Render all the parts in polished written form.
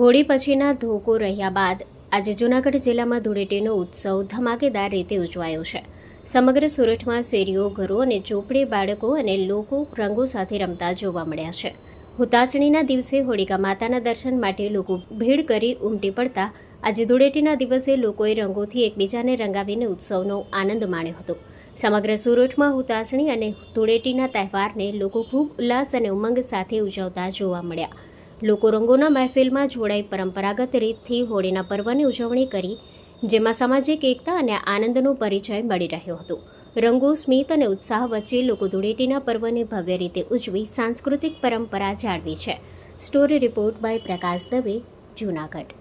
હોળી પછીના ધોકો રહ્યા બાદ આજે જૂનાગઢ જિલ્લામાં ધૂળેટીનો ઉત્સવ ધમાકેદાર રીતે ઉજવાયો છે. સમગ્ર સુરતમાં શેરીઓ, ઘરો અને ઝૂંપડી બાળકો અને લોકો રંગો સાથે રમતા જોવા મળ્યા છે. હુતાસણીના દિવસે હોળિકા માતાના દર્શન માટે લોકો ભીડ કરી ઉમટી પડતા આજે ધૂળેટીના દિવસે લોકોએ રંગોથી એકબીજાને રંગાવીને ઉત્સવનો આનંદ માણ્યો હતો. સમગ્ર સુરતમાં હુતાસણી અને ધૂળેટીના તહેવારને લોકો ખૂબ ઉલ્લાસ અને ઉમંગ સાથે ઉજવતા જોવા મળ્યા. લોકો રંગોના મહેફિલમાં જોડાઈ પરંપરાગત રીતથી હોળીના પર્વની ઉજવણી કરી, જેમાં સામાજિક એકતા અને આનંદનો પરિચય મળી રહ્યો હતો. રંગો, સ્મિત અને ઉત્સાહ વચ્ચે લોકો ધૂળેટીના પર્વને ભવ્ય રીતે ઉજવી સાંસ્કૃતિક પરંપરા જાળવી છે. Story report by Prakash Dave, Junagadh.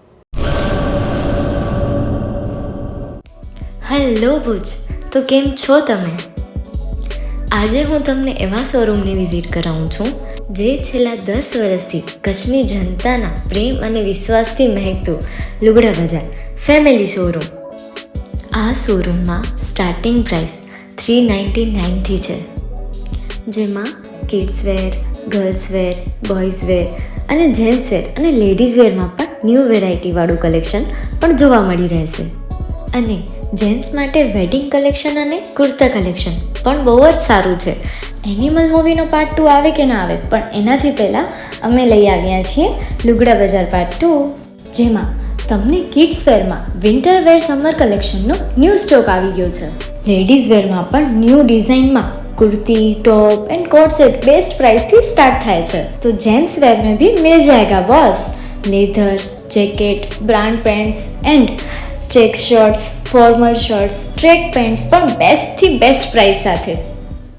Hello Bhuj, તો કેમ છો તમે? આજે હું તમને એવા શોરૂમની વિઝિટ કરાવું છું જે છેલ્લા 10 વર્ષથી કચ્છની જનતાના પ્રેમ અને વિશ્વાસથી મહેકતું લુગડા બજાર ફેમિલી શોરૂમ. આ શોરૂમમાં સ્ટાર્ટિંગ પ્રાઇસ 399થી છે, જેમાં kids wear, girls wear, boys wear અને જેન્ટ્સ વેર અને લેડીઝ વેરમાં પણ ન્યૂ વેરાયટીવાળું કલેક્શન પણ જોવા મળી રહેશે. અને જેન્ટ્સ માટે વેડિંગ કલેક્શન અને કુર્તા કલેક્શન પણ બહુ જ સારું છે. એનિમલ મૂવીનો પાર્ટ 2 આવે કે ના આવે, પણ એનાથી પહેલાં અમે લઈ આવ્યા છીએ લુગડા બજાર પાર્ટ 2, જેમાં તમને કિડ્સ વેરમાં વિન્ટર વેર સમર કલેક્શનનો ન્યૂ સ્ટોક આવી ગયો છે. લેડીઝ વેરમાં પણ ન્યૂ ડિઝાઇનમાં kurti, top and coat set best price थी स्टार्ट थाय छे. तो जेंट्स वेर में भी मिल जाएगा boss. Leather, jacket, brand pants and check shirts, formal shirts, track pants પણ બેસ્ટ થી બેસ્ટ પ્રાઇસ સાથે.